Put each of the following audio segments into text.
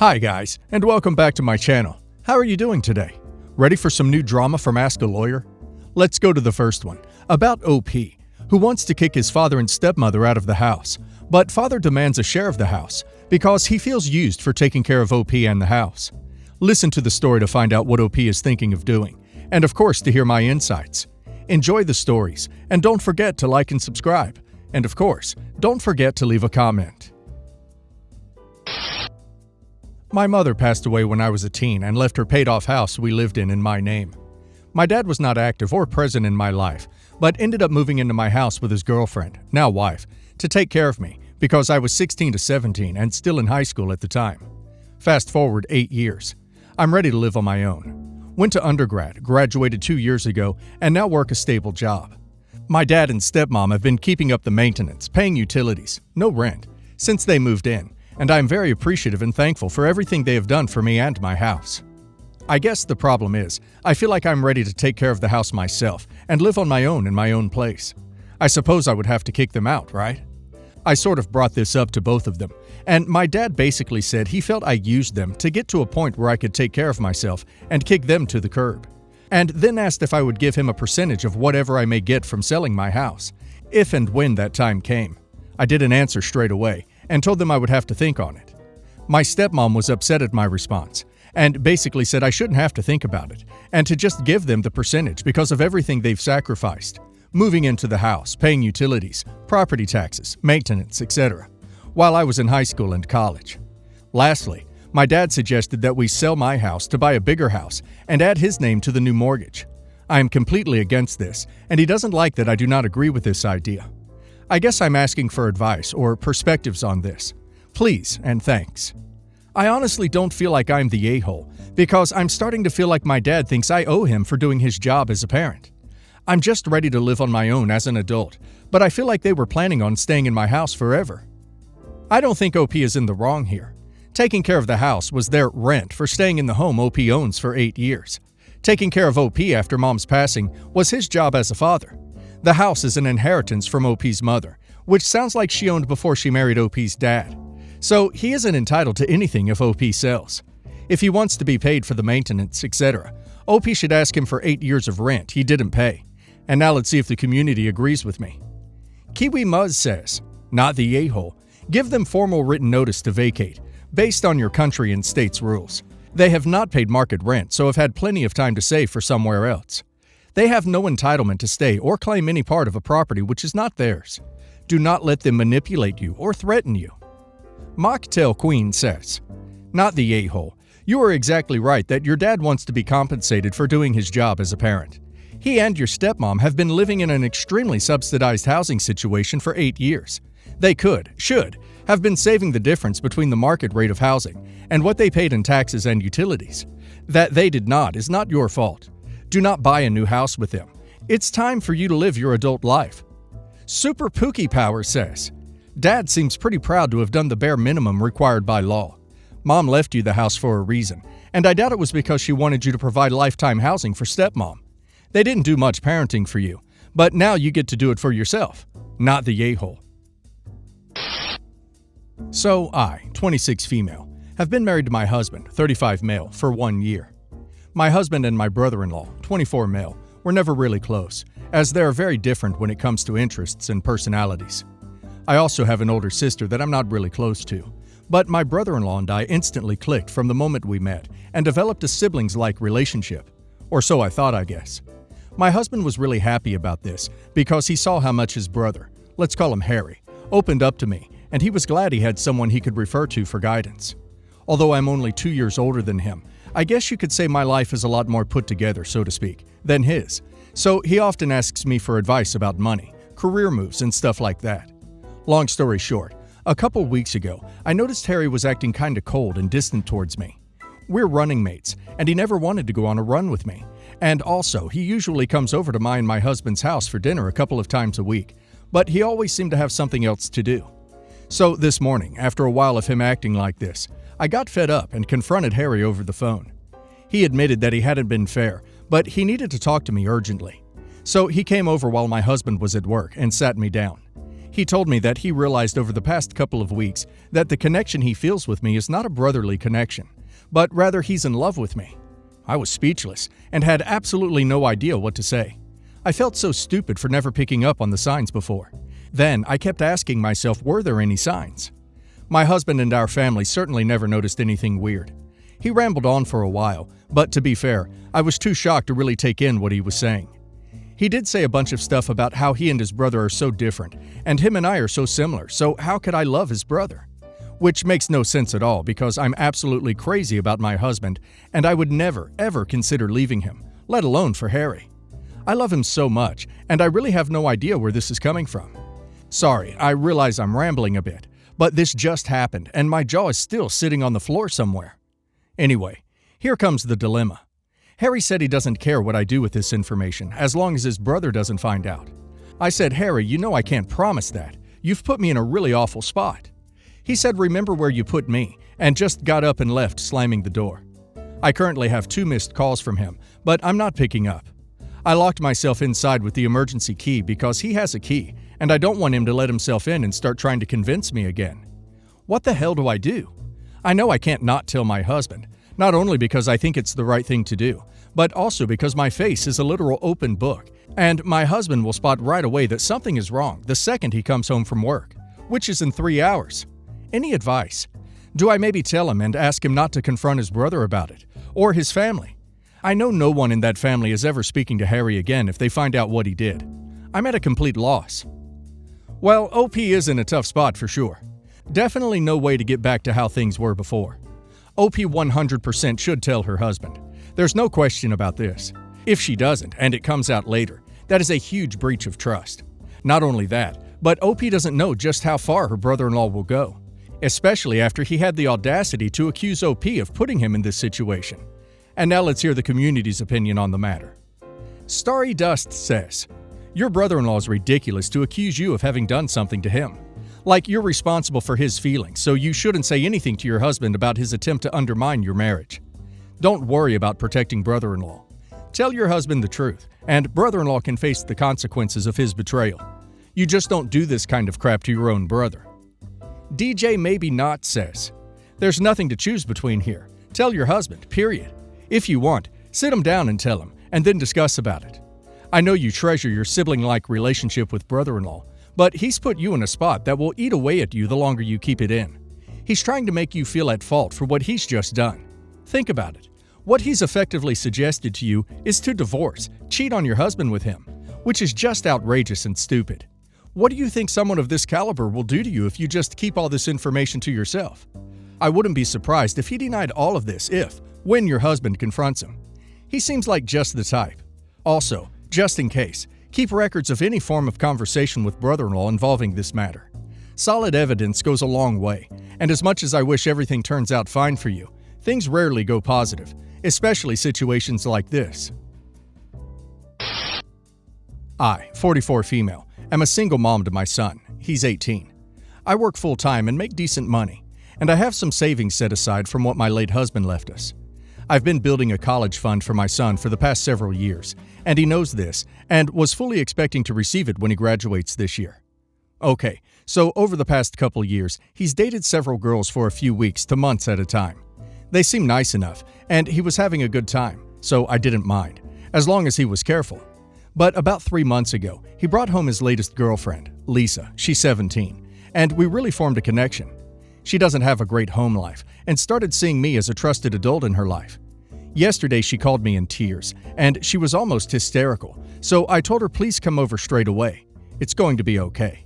Hi guys, and welcome back to my channel. How are you doing today? Ready for some new drama from Ask a Lawyer? Let's go to the first one, about OP, who wants to kick his father and stepmother out of the house, but father demands a share of the house because he feels used for taking care of OP and the house. Listen to the story to find out what OP is thinking of doing, and of course to hear my insights. Enjoy the stories, and don't forget to like and subscribe. And of course, don't forget to leave a comment. My mother passed away when I was a teen and left her paid-off house we lived in my name. My dad was not active or present in my life, but ended up moving into my house with his girlfriend, now wife, to take care of me because I was 16 to 17 and still in high school at the time. Fast forward 8 years. I'm ready to live on my own. Went to undergrad, graduated 2 years ago, and now work a stable job. My dad and stepmom have been keeping up the maintenance, paying utilities, no rent, since they moved in, and I am very appreciative and thankful for everything they have done for me and my house. I guess the problem is, I feel like I'm ready to take care of the house myself and live on my own in my own place. I suppose I would have to kick them out, right? I sort of brought this up to both of them, and my dad basically said he felt I used them to get to a point where I could take care of myself and kick them to the curb, and then asked if I would give him a percentage of whatever I may get from selling my house, if and when that time came. I didn't answer straight away, and told them I would have to think on it. My stepmom was upset at my response, and basically said I shouldn't have to think about it, and to just give them the percentage because of everything they've sacrificed. Moving into the house, paying utilities, property taxes, maintenance, etc., while I was in high school and college. Lastly, my dad suggested that we sell my house to buy a bigger house and add his name to the new mortgage. I am completely against this, and he doesn't like that I do not agree with this idea. I guess I'm asking for advice or perspectives on this. Please and thanks. I honestly don't feel like I'm the a-hole because I'm starting to feel like my dad thinks I owe him for doing his job as a parent. I'm just ready to live on my own as an adult, but I feel like they were planning on staying in my house forever. I don't think OP is in the wrong here. Taking care of the house was their rent for staying in the home OP owns for 8 years. Taking care of OP after mom's passing was his job as a father. The house is an inheritance from OP's mother, which sounds like she owned before she married OP's dad. So he isn't entitled to anything if OP sells. If he wants to be paid for the maintenance, etc., OP should ask him for 8 years of rent he didn't pay. And now let's see if the community agrees with me. Kiwi Muzz says, not the a-hole, give them formal written notice to vacate, based on your country and state's rules. They have not paid market rent, so have had plenty of time to save for somewhere else. They have no entitlement to stay or claim any part of a property which is not theirs. Do not let them manipulate you or threaten you. Mocktail Queen says, not the a-hole. You are exactly right that your dad wants to be compensated for doing his job as a parent. He and your stepmom have been living in an extremely subsidized housing situation for 8 years. They should, have been saving the difference between the market rate of housing and what they paid in taxes and utilities. That they did not is not your fault. Do not buy a new house with them. It's time for you to live your adult life. Super Pookie Power says, Dad seems pretty proud to have done the bare minimum required by law. Mom left you the house for a reason, and I doubt it was because she wanted you to provide lifetime housing for stepmom. They didn't do much parenting for you, but now you get to do it for yourself, not the a-hole. So I, 26 female, have been married to my husband, 35 male, for 1 year. My husband and my brother-in-law, 24 male, were never really close, as they are very different when it comes to interests and personalities. I also have an older sister that I'm not really close to, but my brother-in-law and I instantly clicked from the moment we met and developed a siblings-like relationship. Or so I thought, I guess. My husband was really happy about this because he saw how much his brother, let's call him Harry, opened up to me, and he was glad he had someone he could refer to for guidance. Although I'm only 2 years older than him, I guess you could say my life is a lot more put together, so to speak, than his. So he often asks me for advice about money, career moves, and stuff like that. Long story short, a couple weeks ago, I noticed Harry was acting kinda cold and distant towards me. We're running mates, and he never wanted to go on a run with me. And also, he usually comes over to my and my husband's house for dinner a couple of times a week, but he always seemed to have something else to do. So this morning, after a while of him acting like this, I got fed up and confronted Harry over the phone. He admitted that he hadn't been fair, but he needed to talk to me urgently. So he came over while my husband was at work and sat me down. He told me that he realized over the past couple of weeks that the connection he feels with me is not a brotherly connection, but rather he's in love with me. I was speechless and had absolutely no idea what to say. I felt so stupid for never picking up on the signs before. Then I kept asking myself, were there any signs? My husband and our family certainly never noticed anything weird. He rambled on for a while, but to be fair, I was too shocked to really take in what he was saying. He did say a bunch of stuff about how he and his brother are so different, and him and I are so similar, so how could I love his brother? Which makes no sense at all because I'm absolutely crazy about my husband, and I would never, ever consider leaving him, let alone for Harry. I love him so much, and I really have no idea where this is coming from. Sorry, I realize I'm rambling a bit, but this just happened, and my jaw is still sitting on the floor somewhere. Anyway, here comes the dilemma. Harry said he doesn't care what I do with this information, as long as his brother doesn't find out. I said, Harry, you know I can't promise that. You've put me in a really awful spot. He said, remember where you put me, and just got up and left, slamming the door. I currently have 2 missed calls from him, but I'm not picking up. I locked myself inside with the emergency key because he has a key, and I don't want him to let himself in and start trying to convince me again. What the hell do I do? I know I can't not tell my husband, not only because I think it's the right thing to do, but also because my face is a literal open book, and my husband will spot right away that something is wrong the second he comes home from work, which is in 3 hours. Any advice? Do I maybe tell him and ask him not to confront his brother about it, or his family? I know no one in that family is ever speaking to Harry again if they find out what he did. I'm at a complete loss. Well, OP is in a tough spot for sure. Definitely no way to get back to how things were before. OP 100% should tell her husband. There's no question about this. If she doesn't, and it comes out later, that is a huge breach of trust. Not only that, but OP doesn't know just how far her brother-in-law will go, especially after he had the audacity to accuse OP of putting him in this situation. And now let's hear the community's opinion on the matter. Starry Dust says, your brother-in-law is ridiculous to accuse you of having done something to him. Like you're responsible for his feelings, so you shouldn't say anything to your husband about his attempt to undermine your marriage. Don't worry about protecting brother-in-law. Tell your husband the truth, and brother-in-law can face the consequences of his betrayal. You just don't do this kind of crap to your own brother. DJ Maybe Not says, there's nothing to choose between here. Tell your husband, period. If you want, sit him down and tell him, and then discuss about it. I know you treasure your sibling-like relationship with brother-in-law, but he's put you in a spot that will eat away at you the longer you keep it in. He's trying to make you feel at fault for what he's just done. Think about it. What he's effectively suggested to you is to divorce, cheat on your husband with him, which is just outrageous and stupid. What do you think someone of this caliber will do to you if you just keep all this information to yourself? I wouldn't be surprised if he denied all of this when your husband confronts him. He seems like just the type. Also, just in case, keep records of any form of conversation with brother-in-law involving this matter. Solid evidence goes a long way, and as much as I wish everything turns out fine for you, things rarely go positive, especially situations like this. I, 44 female, am a single mom to my son. He's 18. I work full-time and make decent money, and I have some savings set aside from what my late husband left us. I've been building a college fund for my son for the past several years, and he knows this and was fully expecting to receive it when he graduates this year. Okay, so over the past couple years, he's dated several girls for a few weeks to months at a time. They seemed nice enough, and he was having a good time, so I didn't mind, as long as he was careful. But about 3 months ago, he brought home his latest girlfriend, Lisa. She's 17, and we really formed a connection. She doesn't have a great home life and started seeing me as a trusted adult in her life. Yesterday, she called me in tears, and she was almost hysterical, so I told her please come over straight away. It's going to be okay.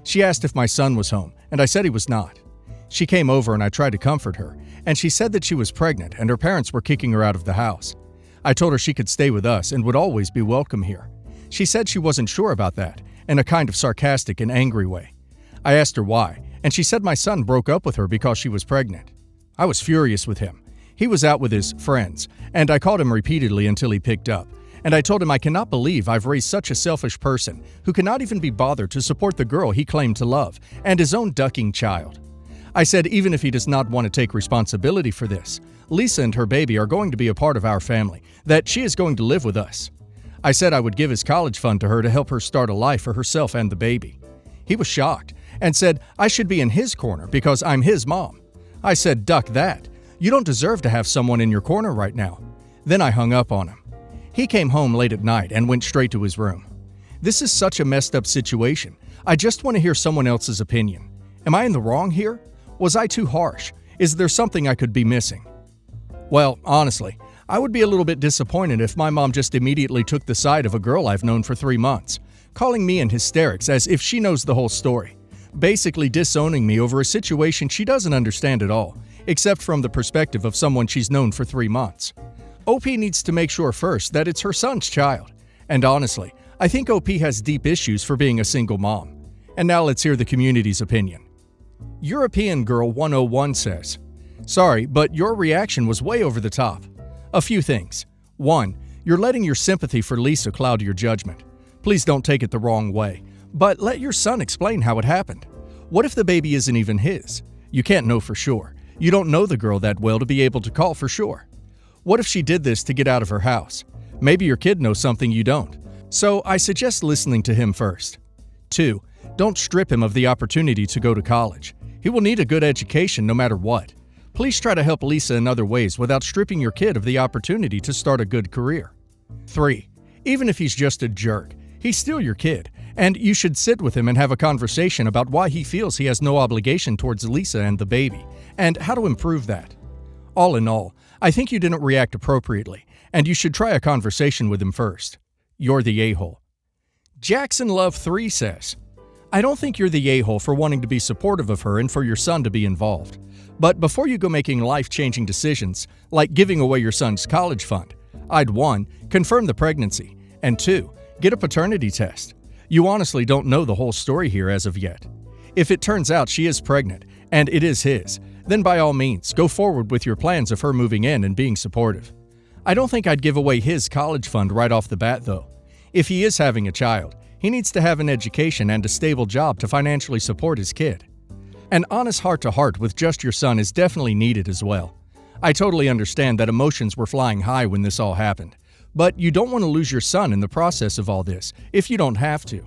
She asked if my son was home, and I said he was not. She came over and I tried to comfort her, and she said that she was pregnant and her parents were kicking her out of the house. I told her she could stay with us and would always be welcome here. She said she wasn't sure about that, in a kind of sarcastic and angry way. I asked her why, and she said my son broke up with her because she was pregnant. I was furious with him. He was out with his friends, and I called him repeatedly until he picked up, and I told him I cannot believe I've raised such a selfish person who cannot even be bothered to support the girl he claimed to love and his own ducking child. I said even if he does not want to take responsibility for this, Lisa and her baby are going to be a part of our family, that she is going to live with us. I said I would give his college fund to her to help her start a life for herself and the baby. He was shocked and said I should be in his corner because I'm his mom. I said, "Duck that. You don't deserve to have someone in your corner right now." Then I hung up on him. He came home late at night and went straight to his room. This is such a messed up situation. I just want to hear someone else's opinion. Am I in the wrong here? Was I too harsh? Is there something I could be missing? Well, honestly, I would be a little bit disappointed if my mom just immediately took the side of a girl I've known for 3 months, calling me in hysterics as if she knows the whole story, basically disowning me over a situation she doesn't understand at all, except from the perspective of someone she's known for 3 months. OP needs to make sure first that it's her son's child. And honestly, I think OP has deep issues for being a single mom. And now let's hear the community's opinion. European Girl 101 says, "Sorry, but your reaction was way over the top. A few things. 1. You're letting your sympathy for Lisa cloud your judgment. Please don't take it the wrong way, but let your son explain how it happened. What if the baby isn't even his? You can't know for sure. You don't know the girl that well to be able to call for sure. What if she did this to get out of her house? Maybe your kid knows something you don't. So I suggest listening to him first. 2. Don't strip him of the opportunity to go to college. He will need a good education no matter what. Please try to help Lisa in other ways without stripping your kid of the opportunity to start a good career. 3. Even if he's just a jerk, he's still your kid, and you should sit with him and have a conversation about why he feels he has no obligation towards Lisa and the baby, and how to improve that. All in all, I think you didn't react appropriately, and you should try a conversation with him first. You're the a-hole." Jackson Love 3 says, "I don't think you're the a-hole for wanting to be supportive of her and for your son to be involved. But before you go making life-changing decisions, like giving away your son's college fund, I'd 1. Confirm the pregnancy, and 2. Get a paternity test. You honestly don't know the whole story here as of yet. If it turns out she is pregnant, and it is his, then by all means, go forward with your plans of her moving in and being supportive. I don't think I'd give away his college fund right off the bat, though. If he is having a child, he needs to have an education and a stable job to financially support his kid. An honest heart-to-heart with just your son is definitely needed as well. I totally understand that emotions were flying high when this all happened, but you don't want to lose your son in the process of all this if you don't have to.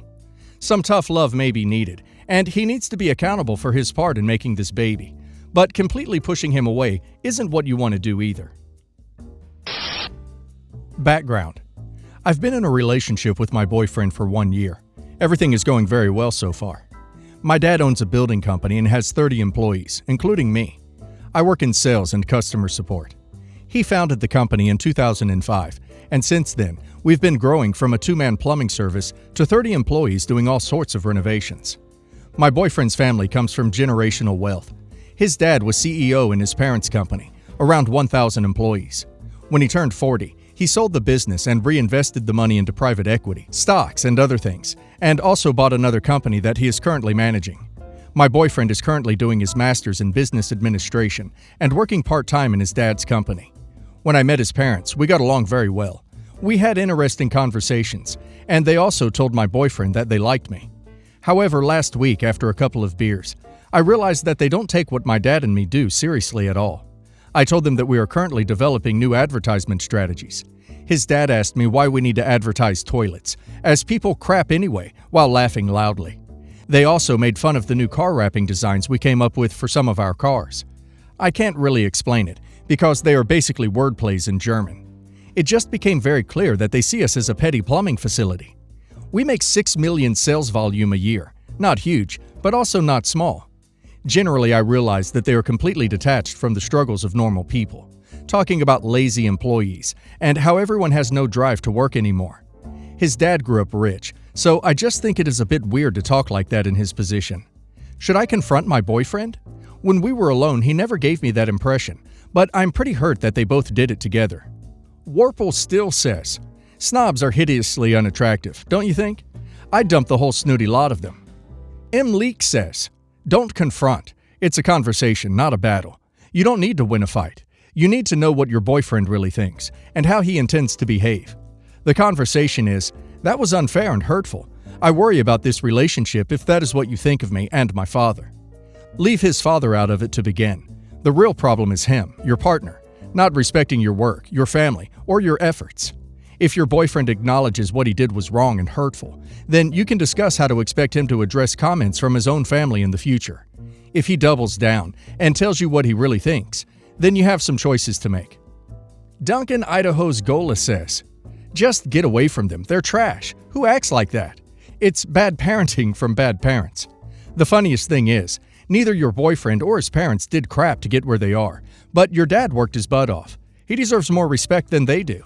Some tough love may be needed, and he needs to be accountable for his part in making this baby, but completely pushing him away isn't what you want to do either." Background: I've been in a relationship with my boyfriend for 1 year. Everything is going very well so far. My dad owns a building company and has 30 employees, including me. I work in sales and customer support. He founded the company in 2005, and since then, we've been growing from a 2-man plumbing service to 30 employees doing all sorts of renovations. My boyfriend's family comes from generational wealth. His dad was CEO in his parents' company, around 1,000 employees. When he turned 40, he sold the business and reinvested the money into private equity, stocks, and other things, and also bought another company that he is currently managing. My boyfriend is currently doing his master's in business administration and working part-time in his dad's company. When I met his parents, we got along very well. We had interesting conversations, and they also told my boyfriend that they liked me. However, last week, after a couple of beers, I realized that they don't take what my dad and me do seriously at all. I told them that we are currently developing new advertisement strategies. His dad asked me why we need to advertise toilets, as people crap anyway, while laughing loudly. They also made fun of the new car wrapping designs we came up with for some of our cars. I can't really explain it, because they are basically wordplays in German. It just became very clear that they see us as a petty plumbing facility. We make 6 million sales volume a year, not huge, but also not small. Generally, I realize that they are completely detached from the struggles of normal people, talking about lazy employees and how everyone has no drive to work anymore. His dad grew up rich, so I just think it is a bit weird to talk like that in his position. Should I confront my boyfriend? When we were alone, he never gave me that impression, but I'm pretty hurt that they both did it together. Warple still says, "Snobs are hideously unattractive, don't you think? I'd dump the whole snooty lot of them." M. Leek says, "Don't confront. It's a conversation, not a battle. You don't need to win a fight. You need to know what your boyfriend really thinks and how he intends to behave. The conversation is, that was unfair and hurtful. I worry about this relationship if that is what you think of me and my father." Leave his father out of it to begin. The real problem is him, your partner, not respecting your work, your family, or your efforts. If your boyfriend acknowledges what he did was wrong and hurtful, then you can discuss how to expect him to address comments from his own family in the future. If he doubles down and tells you what he really thinks, then you have some choices to make. Duncan, Idaho's Gola says, "Just get away from them. They're trash. Who acts like that? It's bad parenting from bad parents." The funniest thing is, neither your boyfriend or his parents did crap to get where they are, but your dad worked his butt off. He deserves more respect than they do.